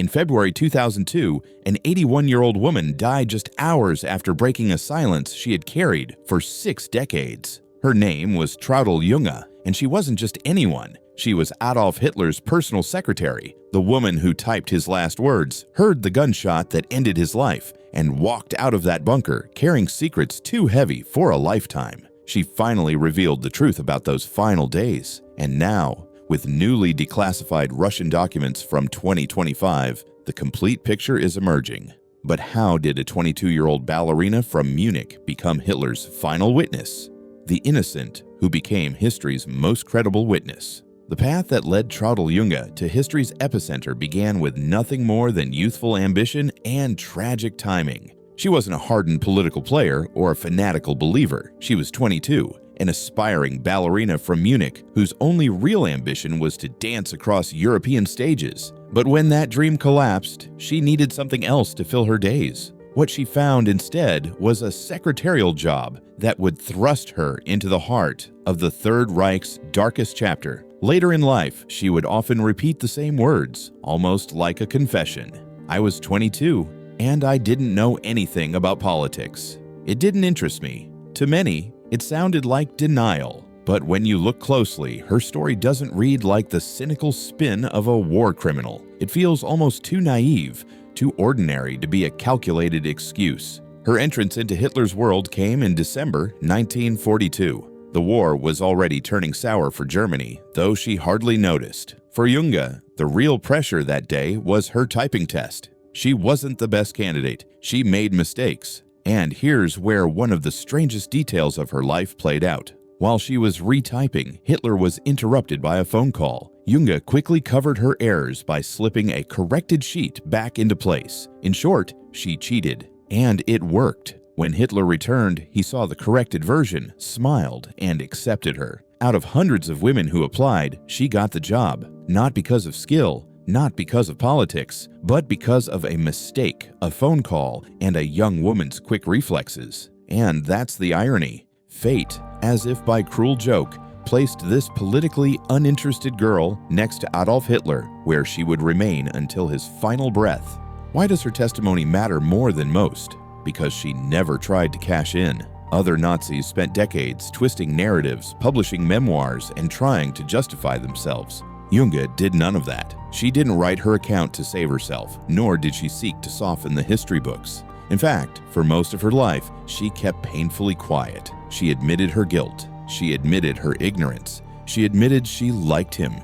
In February 2002, an 81-year-old woman died just hours after breaking a silence she had carried for 6 decades. Her name was Traudl Junge, and she wasn't just anyone. She was Adolf Hitler's personal secretary, the woman who typed his last words, heard the gunshot that ended his life, and walked out of that bunker carrying secrets too heavy for a lifetime. She finally revealed the truth about those final days. And now, with newly declassified Russian documents from 2025, the complete picture is emerging. But how did a 22-year-old ballerina from Munich become Hitler's final witness? The innocent who became history's most credible witness. The path that led Traudl Junge to history's epicenter began with nothing more than youthful ambition and tragic timing. She wasn't a hardened political player or a fanatical believer. She was 22, an aspiring ballerina from Munich whose only real ambition was to dance across European stages. But when that dream collapsed, she needed something else to fill her days. What she found instead was a secretarial job that would thrust her into the heart of the Third Reich's darkest chapter. Later in life, she would often repeat the same words, almost like a confession. I was 22, and I didn't know anything about politics. It didn't interest me. To many, it sounded like denial. But when you look closely, her story doesn't read like the cynical spin of a war criminal. It feels almost too naive, too ordinary to be a calculated excuse. Her entrance into Hitler's world came in December 1942. The war was already turning sour for Germany, though she hardly noticed. For Junge, the real pressure that day was her typing test. She wasn't the best candidate. She made mistakes. And here's where one of the strangest details of her life played out. While she was retyping, Hitler was interrupted by a phone call. Junge quickly covered her errors by slipping a corrected sheet back into place. In short, she cheated. And it worked. When Hitler returned, he saw the corrected version, smiled, and accepted her. Out of hundreds of women who applied, she got the job, not because of skill, not because of politics, but because of a mistake, a phone call, and a young woman's quick reflexes. And that's the irony. Fate, as if by cruel joke, placed this politically uninterested girl next to Adolf Hitler, where she would remain until his final breath. Why does her testimony matter more than most? Because she never tried to cash in. Other Nazis spent decades twisting narratives, publishing memoirs, and trying to justify themselves. Junge did none of that. She didn't write her account to save herself, nor did she seek to soften the history books. In fact, for most of her life, she kept painfully quiet. She admitted her guilt. She admitted her ignorance. She admitted she liked him.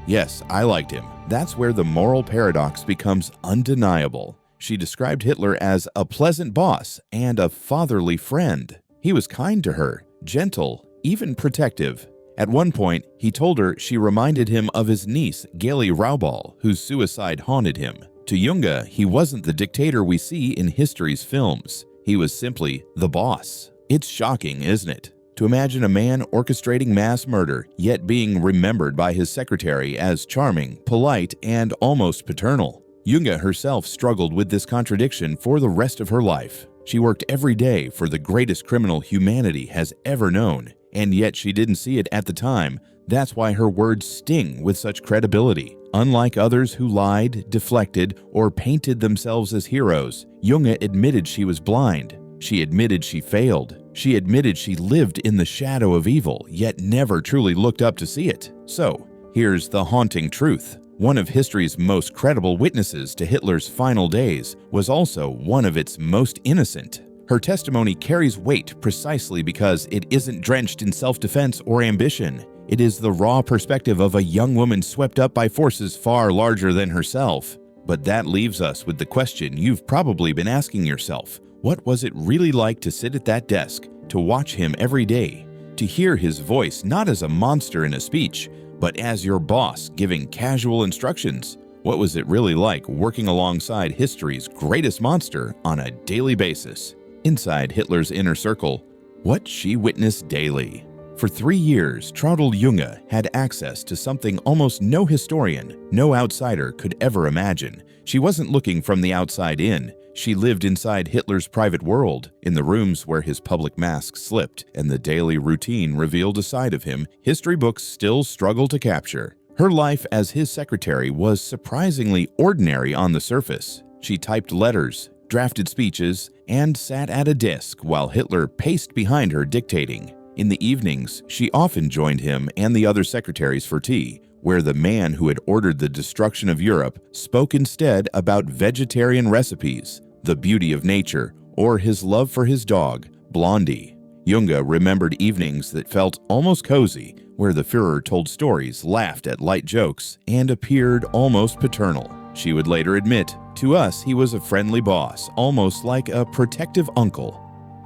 Yes, I liked him. That's where the moral paradox becomes undeniable. She described Hitler as a pleasant boss and a fatherly friend. He was kind to her, gentle, even protective. At one point, he told her she reminded him of his niece, Geli Raubal, whose suicide haunted him. To Junge, he wasn't the dictator we see in history's films. He was simply the boss. It's shocking, isn't it? To imagine a man orchestrating mass murder, yet being remembered by his secretary as charming, polite, and almost paternal. Junge herself struggled with this contradiction for the rest of her life. She worked every day for the greatest criminal humanity has ever known, and yet she didn't see it at the time. That's why her words sting with such credibility. Unlike others who lied, deflected, or painted themselves as heroes, Junge admitted she was blind. She admitted she failed. She admitted she lived in the shadow of evil, yet never truly looked up to see it. So, here's the haunting truth. One of history's most credible witnesses to Hitler's final days was also one of its most innocent. Her testimony carries weight precisely because it isn't drenched in self-defense or ambition. It is the raw perspective of a young woman swept up by forces far larger than herself. But that leaves us with the question you've probably been asking yourself. What was it really like to sit at that desk, to watch him every day, to hear his voice not as a monster in a speech, but as your boss giving casual instructions? What was it really like working alongside history's greatest monster on a daily basis? Inside Hitler's inner circle, what she witnessed daily. For 3 years, Traudl Junge had access to something almost no historian, no outsider could ever imagine. She wasn't looking from the outside in. She lived inside Hitler's private world, in the rooms where his public mask slipped and the daily routine revealed a side of him history books still struggle to capture. Her life as his secretary was surprisingly ordinary on the surface. She typed letters, drafted speeches, and sat at a desk while Hitler paced behind her dictating. In the evenings, she often joined him and the other secretaries for tea, where the man who had ordered the destruction of Europe spoke instead about vegetarian recipes, the beauty of nature, or his love for his dog, Blondie. Junge remembered evenings that felt almost cozy, where the Führer told stories, laughed at light jokes, and appeared almost paternal. She would later admit, "To us, he was a friendly boss, almost like a protective uncle."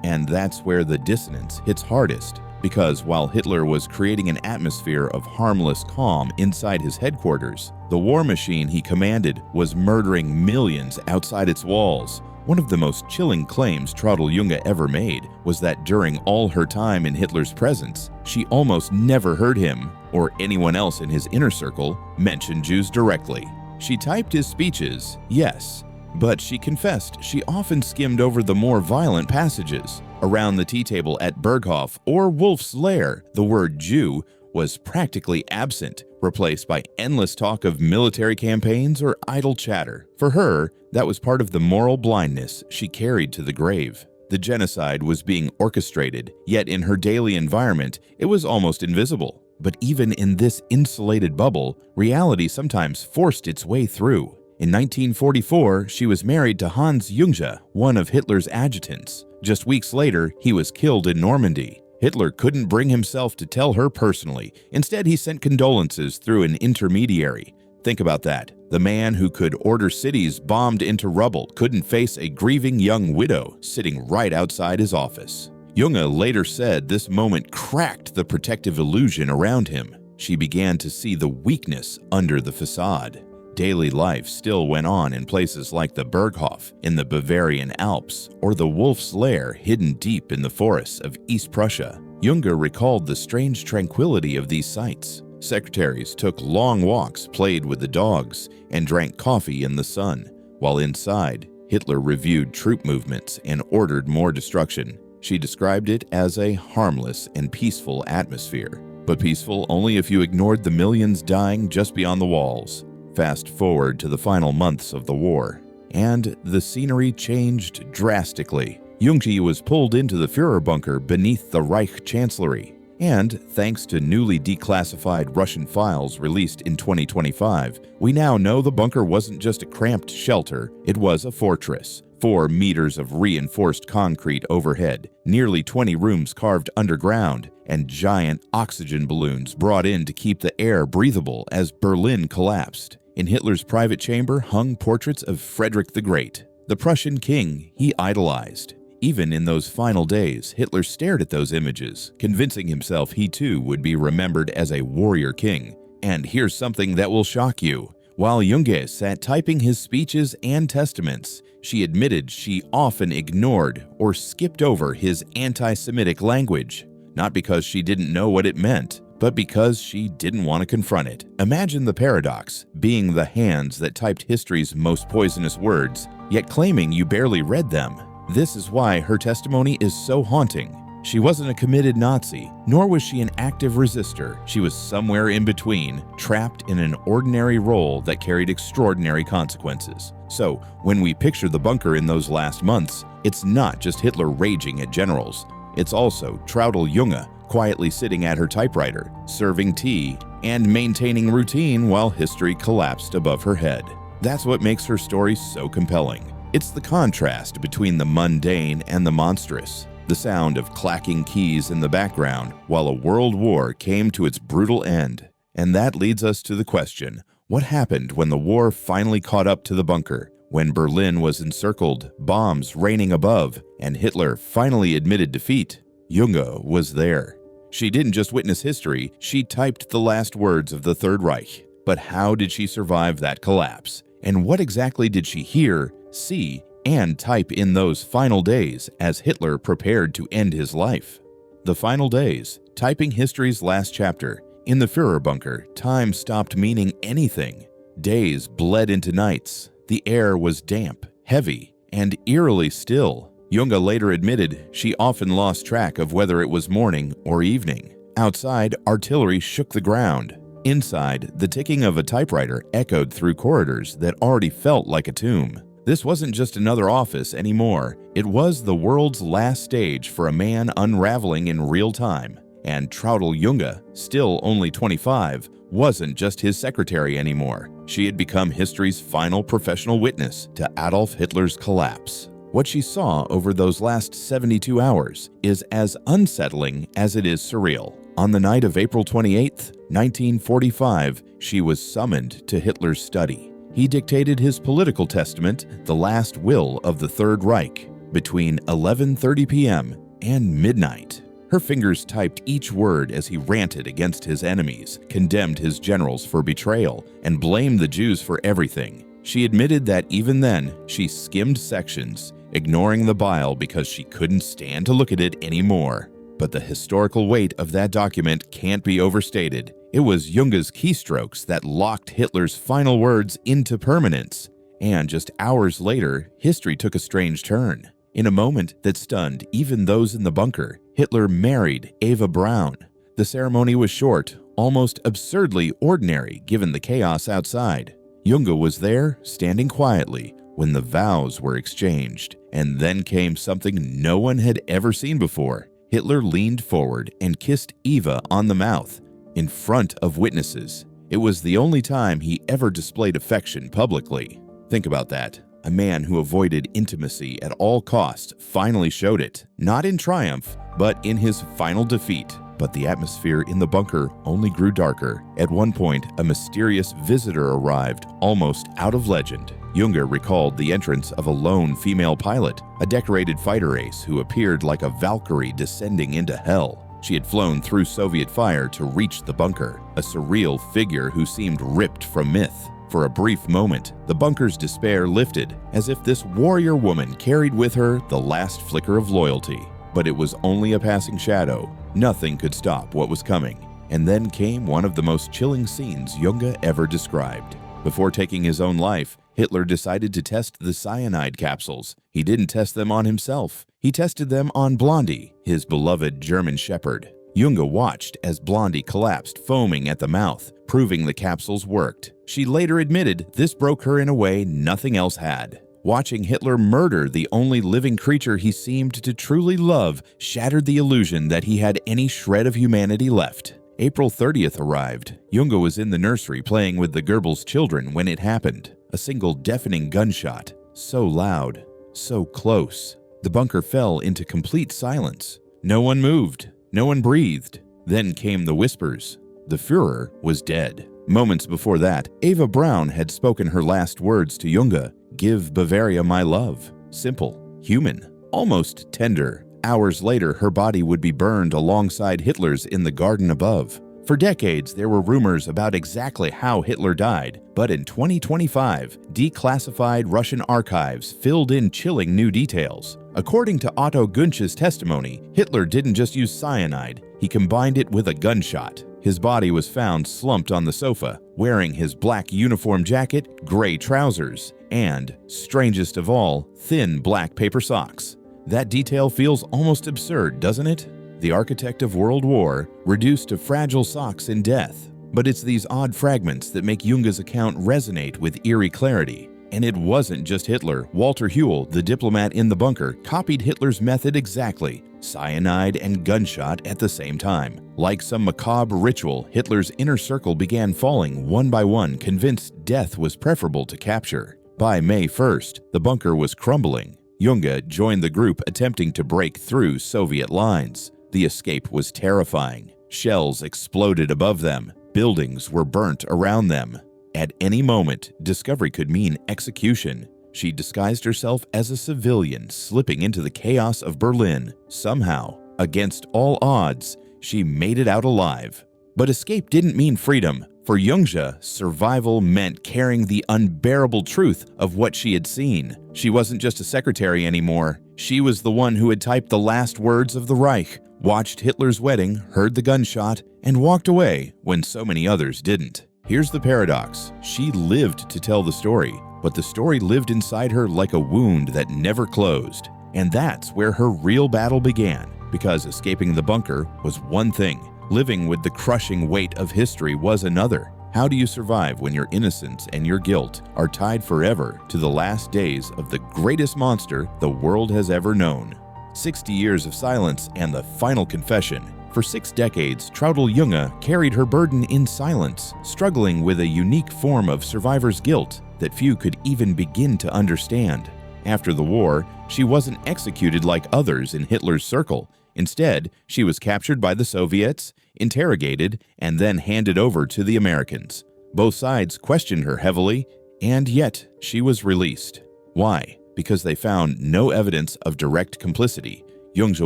And that's where the dissonance hits hardest, because while Hitler was creating an atmosphere of harmless calm inside his headquarters, the war machine he commanded was murdering millions outside its walls. One of the most chilling claims Traudl Junge ever made was that during all her time in Hitler's presence, she almost never heard him, or anyone else in his inner circle, mention Jews directly. She typed his speeches, yes, but she confessed she often skimmed over the more violent passages. Around the tea table at Berghof or Wolf's Lair, the word Jew was practically absent, replaced by endless talk of military campaigns or idle chatter. For her, that was part of the moral blindness she carried to the grave. The genocide was being orchestrated, yet in her daily environment, it was almost invisible. But even in this insulated bubble, reality sometimes forced its way through. In 1944, she was married to Hans Junge, one of Hitler's adjutants. Just weeks later, he was killed in Normandy. Hitler couldn't bring himself to tell her personally. Instead, he sent condolences through an intermediary. Think about that. The man who could order cities bombed into rubble couldn't face a grieving young widow sitting right outside his office. Junge later said this moment cracked the protective illusion around him. She began to see the weakness under the facade. Daily life still went on in places like the Berghof in the Bavarian Alps or the Wolf's Lair hidden deep in the forests of East Prussia. Junge recalled the strange tranquility of these sites. Secretaries took long walks, played with the dogs, and drank coffee in the sun, while inside, Hitler reviewed troop movements and ordered more destruction. She described it as a harmless and peaceful atmosphere, but peaceful only if you ignored the millions dying just beyond the walls. Fast forward to the final months of the war, and the scenery changed drastically. Junge was pulled into the Führer bunker beneath the Reich Chancellery, and thanks to newly declassified Russian files released in 2025, we now know the bunker wasn't just a cramped shelter, it was a fortress. 4 meters of reinforced concrete overhead, nearly 20 rooms carved underground, and giant oxygen balloons brought in to keep the air breathable as Berlin collapsed. In Hitler's private chamber hung portraits of Frederick the Great, the Prussian king he idolized. Even in those final days, Hitler stared at those images, convincing himself he too would be remembered as a warrior king. And here's something that will shock you. While Junge sat typing his speeches and testaments, she admitted she often ignored or skipped over his anti-Semitic language, not because she didn't know what it meant, but because she didn't want to confront it. Imagine the paradox, being the hands that typed history's most poisonous words, yet claiming you barely read them. This is why her testimony is so haunting. She wasn't a committed Nazi, nor was she an active resistor. She was somewhere in between, trapped in an ordinary role that carried extraordinary consequences. So, when we picture the bunker in those last months, it's not just Hitler raging at generals. It's also Traudl Junge quietly sitting at her typewriter, serving tea, and maintaining routine while history collapsed above her head. That's what makes her story so compelling. It's the contrast between the mundane and the monstrous. The sound of clacking keys in the background while a world war came to its brutal end. And that leads us to the question, what happened when the war finally caught up to the bunker? When Berlin was encircled, bombs raining above, and Hitler finally admitted defeat, Junge was there. She didn't just witness history, she typed the last words of the Third Reich. But how did she survive that collapse? And what exactly did she hear, see, and type in those final days as Hitler prepared to end his life? The final days, typing history's last chapter. In the Führer bunker, time stopped meaning anything. Days bled into nights. The air was damp, heavy, and eerily still. Junge later admitted she often lost track of whether it was morning or evening. Outside, artillery shook the ground. Inside, the ticking of a typewriter echoed through corridors that already felt like a tomb. This wasn't just another office anymore. It was the world's last stage for a man unraveling in real time. And Traudl Junge, still only 25, wasn't just his secretary anymore. She had become history's final professional witness to Adolf Hitler's collapse. What she saw over those last 72 hours is as unsettling as it is surreal. On the night of April 28, 1945, she was summoned to Hitler's study. He dictated his political testament, The Last Will of the Third Reich, between 11:30 p.m. and midnight. Her fingers typed each word as he ranted against his enemies, condemned his generals for betrayal, and blamed the Jews for everything. She admitted that even then, she skimmed sections, ignoring the bile because she couldn't stand to look at it anymore. But the historical weight of that document can't be overstated. It was Junge's keystrokes that locked Hitler's final words into permanence. And just hours later, history took a strange turn. In a moment that stunned even those in the bunker, Hitler married Eva Braun. The ceremony was short, almost absurdly ordinary given the chaos outside. Junge was there, standing quietly, when the vows were exchanged. And then came something no one had ever seen before. Hitler leaned forward and kissed Eva on the mouth, in front of witnesses. It was the only time he ever displayed affection publicly. Think about that. A man who avoided intimacy at all costs finally showed it, not in triumph, but in his final defeat. But the atmosphere in the bunker only grew darker. At one point, a mysterious visitor arrived, almost out of legend. Junge recalled the entrance of a lone female pilot, a decorated fighter ace who appeared like a Valkyrie descending into hell. She had flown through Soviet fire to reach the bunker, a surreal figure who seemed ripped from myth. For a brief moment, the bunker's despair lifted, as if this warrior woman carried with her the last flicker of loyalty. But it was only a passing shadow. Nothing could stop what was coming. And then came one of the most chilling scenes Junge ever described. Before taking his own life, Hitler decided to test the cyanide capsules. He didn't test them on himself. He tested them on Blondie, his beloved German shepherd. Junge watched as Blondie collapsed, foaming at the mouth, proving the capsules worked. She later admitted this broke her in a way nothing else had. Watching Hitler murder the only living creature he seemed to truly love shattered the illusion that he had any shred of humanity left. April 30th arrived. Junge was in the nursery playing with the Goebbels children when it happened. A single deafening gunshot. So loud, so close. The bunker fell into complete silence. No one moved. No one breathed. Then came the whispers. The Führer was dead. Moments before that, Eva Braun had spoken her last words to Junge. Give Bavaria my love. Simple, human, almost tender. Hours later, her body would be burned alongside Hitler's in the garden above. For decades, there were rumors about exactly how Hitler died, but in 2025, declassified Russian archives filled in chilling new details. According to Otto Gunsch's testimony, Hitler didn't just use cyanide, he combined it with a gunshot. His body was found slumped on the sofa, wearing his black uniform jacket, gray trousers, and, strangest of all, thin black paper socks. That detail feels almost absurd, doesn't it? The architect of World War, reduced to fragile socks in death. But it's these odd fragments that make Junge's account resonate with eerie clarity. And it wasn't just Hitler. Walter Huell, the diplomat in the bunker, copied Hitler's method exactly. Cyanide and gunshot at the same time. Like some macabre ritual, Hitler's inner circle began falling one by one, convinced death was preferable to capture. By May 1st, the bunker was crumbling. Junge joined the group attempting to break through Soviet lines. The escape was terrifying. Shells exploded above them. Buildings were burnt around them. At any moment, discovery could mean execution. She disguised herself as a civilian, slipping into the chaos of Berlin. Somehow, against all odds, she made it out alive. But escape didn't mean freedom. For Junge, survival meant carrying the unbearable truth of what she had seen. She wasn't just a secretary anymore. She was the one who had typed the last words of the Reich, watched Hitler's wedding, heard the gunshot, and walked away when so many others didn't. Here's the paradox. She lived to tell the story, but the story lived inside her like a wound that never closed. And that's where her real battle began, because escaping the bunker was one thing. Living with the crushing weight of history was another. How do you survive when your innocence and your guilt are tied forever to the last days of the greatest monster the world has ever known? 60 years of silence and the final confession. For 6 decades, Traudl Junge carried her burden in silence, struggling with a unique form of survivor's guilt that few could even begin to understand. After the war, she wasn't executed like others in Hitler's circle. Instead, she was captured by the Soviets, interrogated, and then handed over to the Americans. Both sides questioned her heavily, and yet she was released. Why? Because they found no evidence of direct complicity. Junge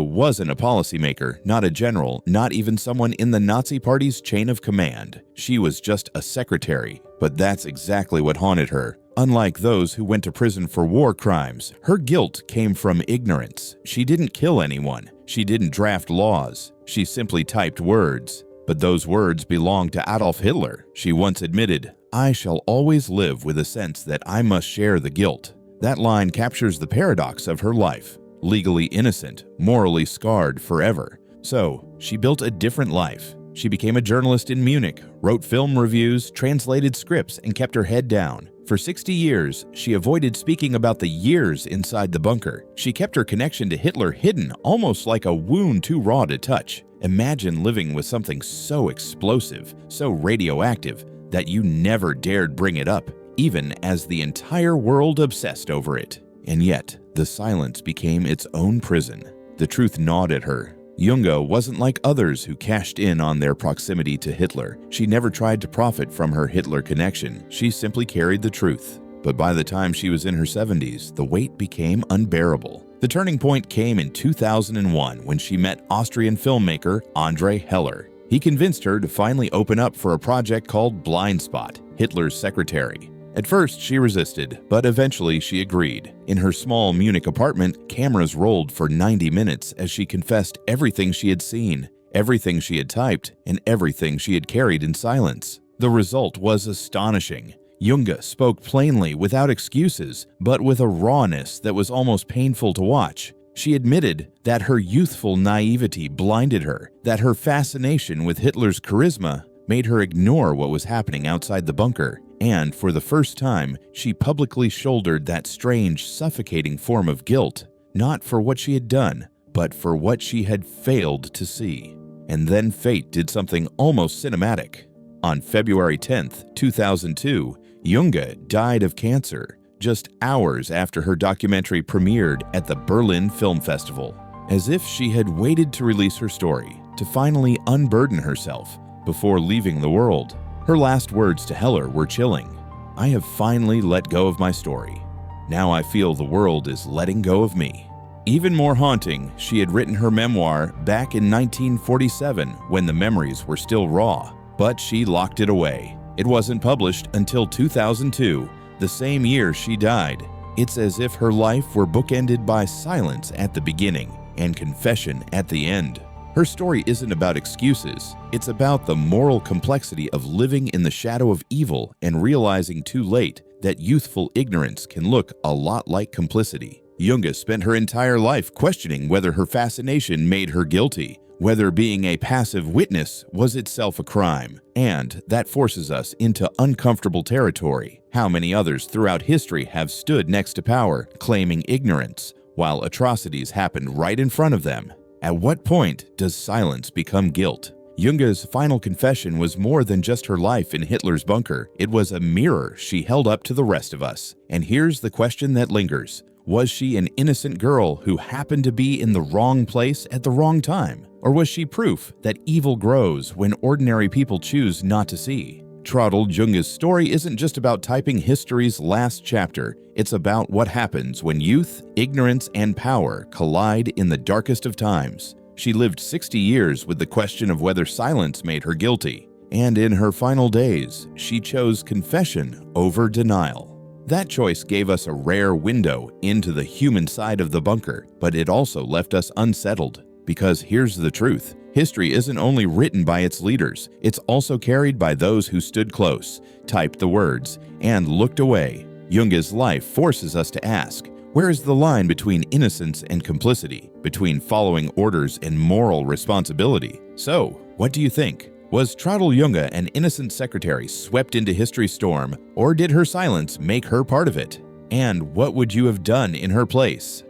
wasn't a policymaker, not a general, not even someone in the Nazi Party's chain of command. She was just a secretary, but that's exactly what haunted her. Unlike those who went to prison for war crimes, her guilt came from ignorance. She didn't kill anyone. She didn't draft laws. She simply typed words. But those words belonged to Adolf Hitler. She once admitted, "I shall always live with a sense that I must share the guilt." That line captures the paradox of her life. Legally innocent, morally scarred forever. So, she built a different life. She became a journalist in Munich, wrote film reviews, translated scripts, and kept her head down. For 60 years, she avoided speaking about the years inside the bunker. She kept her connection to Hitler hidden, almost like a wound too raw to touch. Imagine living with something so explosive, so radioactive, that you never dared bring it up, even as the entire world obsessed over it. And yet, the silence became its own prison. The truth gnawed at her. Junge wasn't like others who cashed in on their proximity to Hitler. She never tried to profit from her Hitler connection. She simply carried the truth. But by the time she was in her 70s, the weight became unbearable. The turning point came in 2001 when she met Austrian filmmaker André Heller. He convinced her to finally open up for a project called Blind Spot, Hitler's secretary. At first, she resisted, but eventually she agreed. In her small Munich apartment, cameras rolled for 90 minutes as she confessed everything she had seen, everything she had typed, and everything she had carried in silence. The result was astonishing. Junge spoke plainly, without excuses, but with a rawness that was almost painful to watch. She admitted that her youthful naivety blinded her, that her fascination with Hitler's charisma made her ignore what was happening outside the bunker. And for the first time, she publicly shouldered that strange, suffocating form of guilt, not for what she had done, but for what she had failed to see. And then fate did something almost cinematic. On February 10th, 2002, Junge died of cancer, just hours after her documentary premiered at the Berlin Film Festival. As if she had waited to release her story, to finally unburden herself before leaving the world. Her last words to Heller were chilling. "I have finally let go of my story. Now I feel the world is letting go of me." Even more haunting, she had written her memoir back in 1947 when the memories were still raw, but she locked it away. It wasn't published until 2002, the same year she died. It's as if her life were bookended by silence at the beginning and confession at the end. Her story isn't about excuses. It's about the moral complexity of living in the shadow of evil and realizing too late that youthful ignorance can look a lot like complicity. Junge spent her entire life questioning whether her fascination made her guilty, whether being a passive witness was itself a crime. And that forces us into uncomfortable territory. How many others throughout history have stood next to power, claiming ignorance, while atrocities happened right in front of them? At what point does silence become guilt? Junge's final confession was more than just her life in Hitler's bunker. It was a mirror she held up to the rest of us. And here's the question that lingers. Was she an innocent girl who happened to be in the wrong place at the wrong time? Or was she proof that evil grows when ordinary people choose not to see? Traudl Junge's story isn't just about typing history's last chapter. It's about what happens when youth, ignorance, and power collide in the darkest of times. She lived 60 years with the question of whether silence made her guilty. And in her final days, she chose confession over denial. That choice gave us a rare window into the human side of the bunker, but it also left us unsettled. Because here's the truth. History isn't only written by its leaders, it's also carried by those who stood close, typed the words, and looked away. Junge's life forces us to ask, where is the line between innocence and complicity, between following orders and moral responsibility? So, What do you think? Was Traudl Junge an innocent secretary swept into history's storm, or did her silence make her part of it? And what would you have done in her place?